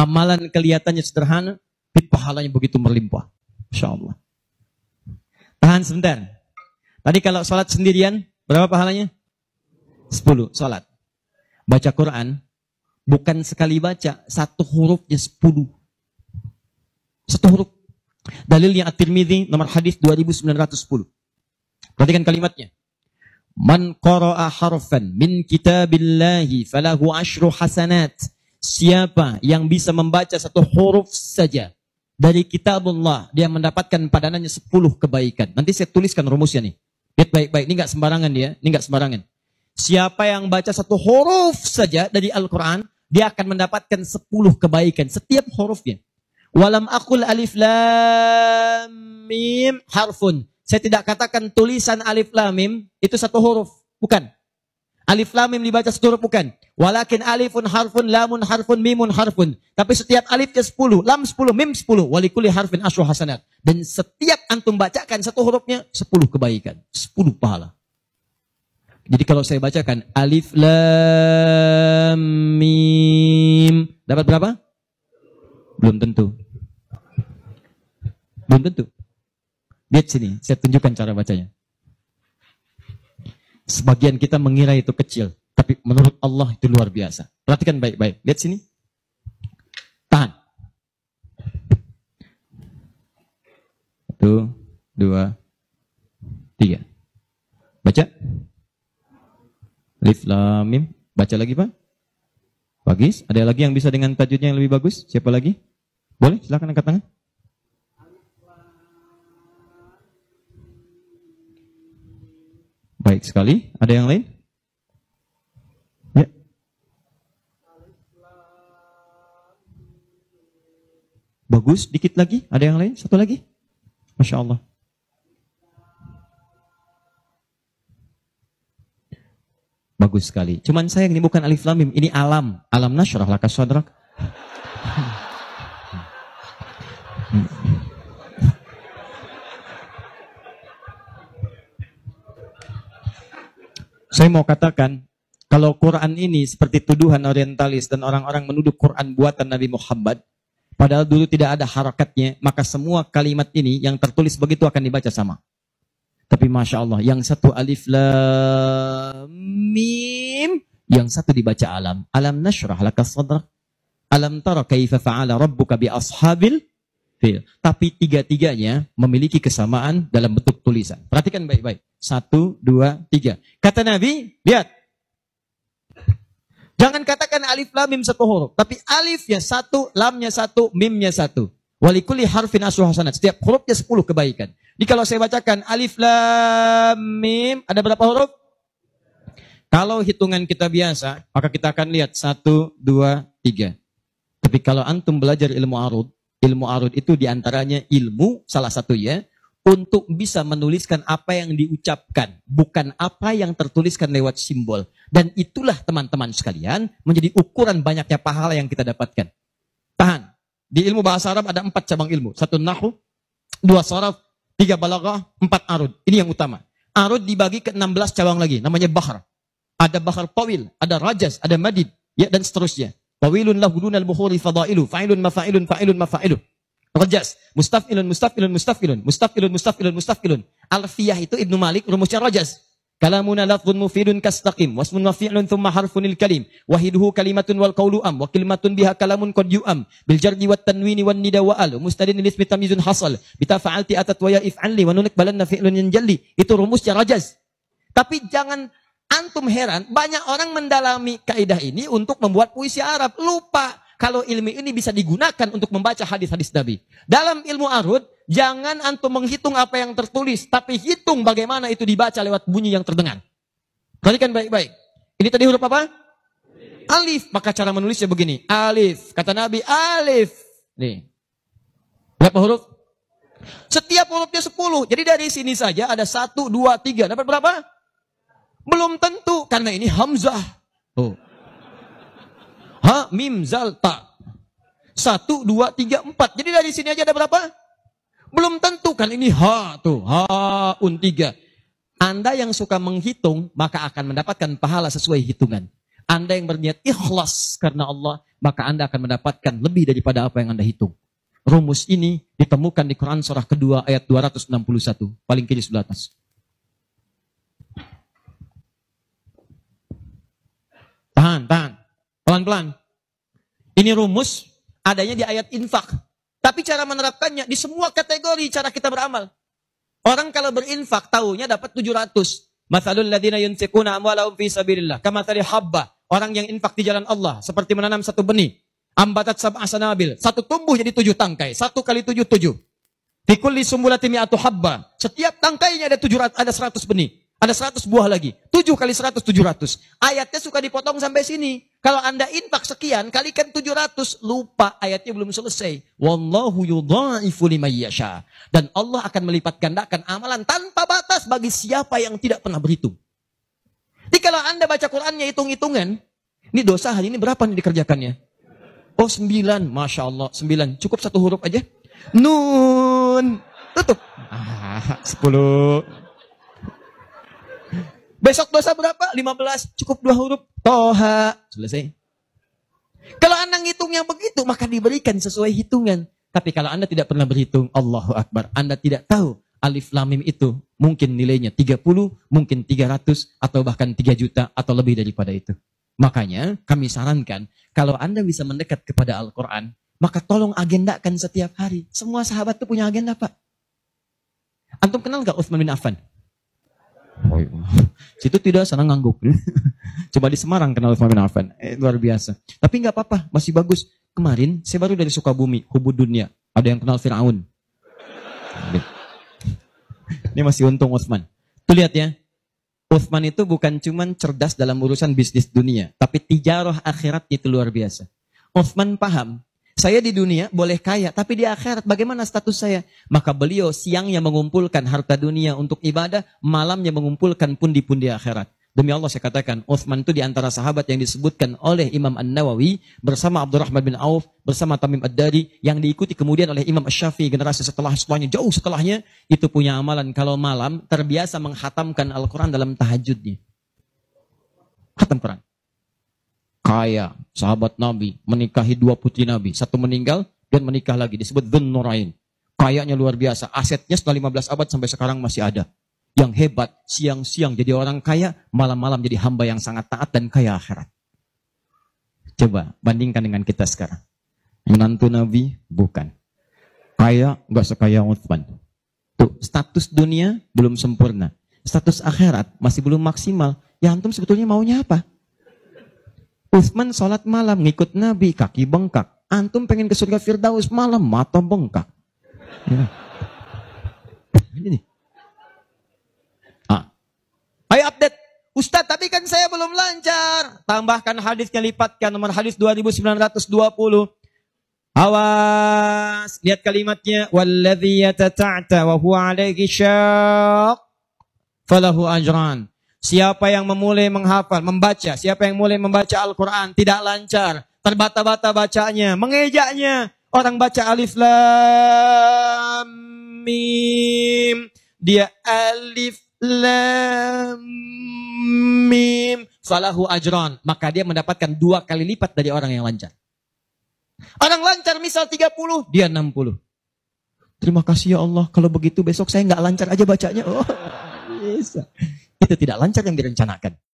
Amalan kelihatannya sederhana, tapi pahalanya begitu berlimpah. Masya Allah. Tahan sebentar. Tadi kalau sholat sendirian, berapa pahalanya? 10 sholat. Baca Quran, bukan sekali baca, satu hurufnya 10. Satu huruf. Dalilnya At-Tirmidzi nomor hadis 2910. Perhatikan kalimatnya. Man qara'a harfan min kitabillahi falahu asyru hasanat. Siapa yang bisa membaca satu huruf saja dari kitabullah, dia mendapatkan padanannya 10 kebaikan. Nanti saya tuliskan rumusnya nih. Lihat baik-baik, ini enggak sembarangan dia, ini enggak sembarangan. Siapa yang baca satu huruf saja dari Al-Quran, dia akan mendapatkan 10 kebaikan setiap hurufnya. Walam aqul alif lam mim harfun. Saya tidak katakan tulisan alif lam mim itu satu huruf, bukan. Alif lam mim dibaca satu huruf, bukan. Walakin alifun harfun, lamun harfun, mimun harfun. Tapi setiap alifnya 10, lam 10, mim 10. Walikuli harfin asyru hasanat. Dan setiap antum bacakan satu hurufnya 10 kebaikan, 10 pahala. Jadi kalau saya bacakan alif lam mim, dapat berapa? Belum tentu. Belum tentu. Lihat sini, saya tunjukkan cara bacanya. Sebagian kita mengira itu kecil, tapi menurut Allah itu luar biasa. Perhatikan baik-baik. Lihat sini. Tahan. 1, 2, 3. Baca. Alif lam mim. Baca lagi, Pak. Bagus. Ada lagi yang bisa dengan tajwidnya yang lebih bagus? Siapa lagi? Boleh, silakan angkat tangan. Baik sekali. Ada yang lain? Ya. Bagus. Dikit lagi. Ada yang lain? Satu lagi. Masya Allah. Bagus sekali. Cuman sayang ini bukan alif lam mim, ini alam. Alam nasyrah laka sadrak. Saya mau katakan, kalau Quran ini seperti tuduhan orientalis dan orang-orang menuduh Quran buatan Nabi Muhammad, padahal dulu tidak ada harakatnya, maka semua kalimat ini yang tertulis begitu akan dibaca sama. Tapi Masya Allah, yang satu alif lam mim, yang satu dibaca alam. Alam nasyrah laka sadrak. Alam tara kaifa fa'ala rabbuka bi ashabil fil. Tapi tiga-tiganya memiliki kesamaan dalam bentuk tulisan. Perhatikan baik-baik. 1, 2, 3. Kata Nabi, lihat. Jangan katakan alif lam mim satu huruf, tapi alifnya 1, lamnya 1, mimnya 1. Walikuli harfin asyru hasanat. Setiap hurufnya 10 kebaikan. Jadi kalau saya bacakan alif lam mim, ada berapa huruf? Kalau hitungan kita biasa, maka kita akan lihat 1, 2, 3. Tapi kalau antum belajar ilmu arud itu diantaranya ilmu salah satu ya, untuk bisa menuliskan apa yang diucapkan, bukan apa yang tertuliskan lewat simbol. Dan itulah teman-teman sekalian menjadi ukuran banyaknya pahala yang kita dapatkan. Tahan. Di ilmu bahasa Arab ada 4 cabang ilmu. 1 nahwu, 2 sharaf, 3 balaghah, 4 arud. Ini yang utama. Arud dibagi ke 16 cabang lagi, namanya bahar. Ada bahar tawil, ada rajaz, ada madid, ya, dan seterusnya. Tawilun lahu dunal bukhuri fadailu, fa'ilun mafa'ilun, fa'ilun mafa'ilun. Rajas, mustafilun, mustafilun, mustafilun, mustafilun, mustafilun, mustafilun. Alfiyah itu Ibnu Malik, rumusnya rajas. Kalamuna lafzun mufidun kastaqim, wasmun mafi'lun thumma harfunil kalim, wahiduhu kalimatun wal qawlu am, wa kalimatun biha kalamun qad yu'am, bil jardi wat tanwini wan nida wa al, mustadin ismi tamyizun hasal, bita fa'alti atat wa ya if'anli, wa nunik balanna fi'lun yanjalli. Itu rumusnya rajas. Tapi jangan antum heran, banyak orang mendalami kaidah ini untuk membuat puisi Arab. Lupa. Kalau ilmu ini bisa digunakan untuk membaca hadis-hadis Nabi. Dalam ilmu arud, jangan antum menghitung apa yang tertulis, tapi hitung bagaimana itu dibaca lewat bunyi yang terdengar. Perhatikan baik-baik. Ini tadi huruf apa? Alif. Maka cara menulisnya begini. Alif. Kata Nabi, alif. Nih. Berapa huruf? Setiap hurufnya 10. Jadi dari sini saja ada 1, 2, 3. Dapat berapa? Belum tentu. Karena ini hamzah. Oh. Ha, mim, zal, ta. 1, 2, 3, 4. Jadi dari sini aja ada berapa? Belum tentu kan ini ha tuh. Ha, 3. Anda yang suka menghitung, maka akan mendapatkan pahala sesuai hitungan. Anda yang berniat ikhlas karena Allah, maka Anda akan mendapatkan lebih daripada apa yang Anda hitung. Rumus ini ditemukan di Quran surah kedua ayat 261. Paling kiri sebelah atas. Tahan. Pelan-pelan. Ini rumus adanya di ayat infak. Tapi cara menerapkannya di semua kategori cara kita beramal. Orang kalau berinfak tahunya dapat 700. Matsalul ladzina yunfiquna amwalahum fi sabilillah kamatsali habba. Orang yang infak di jalan Allah seperti menanam satu benih. Ambatat sab'a sanabil. Satu tumbuh jadi 7 tangkai. 1 kali 7, 7. Fi kulli sumbulatin mi'atu habba. Setiap tangkainya ada 100 benih. Ada 100 buah lagi. 7 kali 100, 700. Ayatnya suka dipotong sampai sini. Kalau Anda infak sekian, kalikan 700. Lupa, ayatnya belum selesai. Wallahu yudha'ifu liman yasha. Dan Allah akan melipat gandakan amalan tanpa batas bagi siapa yang tidak pernah berhitung. Jadi kalau Anda baca Qur'annya hitung-hitungan, ini dosa hari ini berapa nih dikerjakannya? Oh 9, Masya Allah 9. Cukup 1 huruf aja. Nun. Tutup. 10. Besok dosa berapa? 15. Cukup 2 huruf. Toha. Selesai. Kalau Anda ngitungnya begitu, maka diberikan sesuai hitungan. Tapi kalau Anda tidak pernah berhitung, Allahu Akbar. Anda tidak tahu alif lam mim itu mungkin nilainya 30, mungkin 300, atau bahkan 3 juta, atau lebih daripada itu. Makanya kami sarankan, kalau Anda bisa mendekat kepada Al-Quran, maka tolong agendakan setiap hari. Semua sahabat itu punya agenda, Pak. Antum kenal gak Utsman bin Affan? Oh, iya. Situ tidak sana ngangguk. Coba di Semarang kenal Utsman bin Affan. Luar biasa. Tapi gak apa-apa, masih bagus. Kemarin saya baru dari Sukabumi, Hubud Dunia. Ada yang kenal Fir'aun. Ini masih untung Utsman. Tuh lihat ya. Utsman itu bukan cuman cerdas dalam urusan bisnis dunia, tapi tijarah akhirat itu luar biasa. Utsman paham, saya di dunia boleh kaya, tapi di akhirat bagaimana status saya? Maka beliau siangnya mengumpulkan harta dunia untuk ibadah, malamnya mengumpulkan pundi-pundi akhirat. Demi Allah saya katakan, Utsman itu di antara sahabat yang disebutkan oleh Imam An-Nawawi bersama Abdurrahman bin Auf, bersama Tamim Ad-Dari, yang diikuti kemudian oleh Imam Asy-Syafi'i generasi setelahnya, jauh setelahnya, itu punya amalan kalau malam terbiasa menghatamkan Al-Quran dalam tahajudnya. Khatam Quran. Kaya, sahabat Nabi, menikahi 2 putri Nabi, 1 meninggal dan menikah lagi, disebut Dzun Nurain. Kayanya luar biasa, asetnya setelah 15 abad sampai sekarang masih ada. Yang hebat, siang-siang jadi orang kaya, malam-malam jadi hamba yang sangat taat dan kaya akhirat. Coba bandingkan dengan kita sekarang. Menantu Nabi, bukan. Kaya, nggak sekaya Utsman. Tuh, status dunia belum sempurna. Status akhirat masih belum maksimal. Ya antum sebetulnya maunya apa? Utsman sholat malam, ngikut Nabi, kaki bengkak. Antum pengen ke surga Firdaus malam, mata bengkak. Ya. Ini. Ayo update. Ustadz, tapi kan saya belum lancar. Tambahkan hadisnya, lipatkan nomor hadis 2920. Awas, lihat kalimatnya. Walladzi yatata'ta wa huwa 'alaihi syaq falahu ajran. Siapa yang memulai menghafal, membaca, siapa yang mulai membaca Al-Quran tidak lancar, terbata-bata bacanya, mengejaknya. Orang baca alif lam mim, dia alif lam mim falahu ajran, maka dia mendapatkan 2 kali lipat dari orang yang lancar. Orang lancar misal 30, dia 60. Terima kasih ya Allah, kalau begitu besok saya nggak lancar aja bacanya. Oh, bisa. Itu tidak lancar yang direncanakan.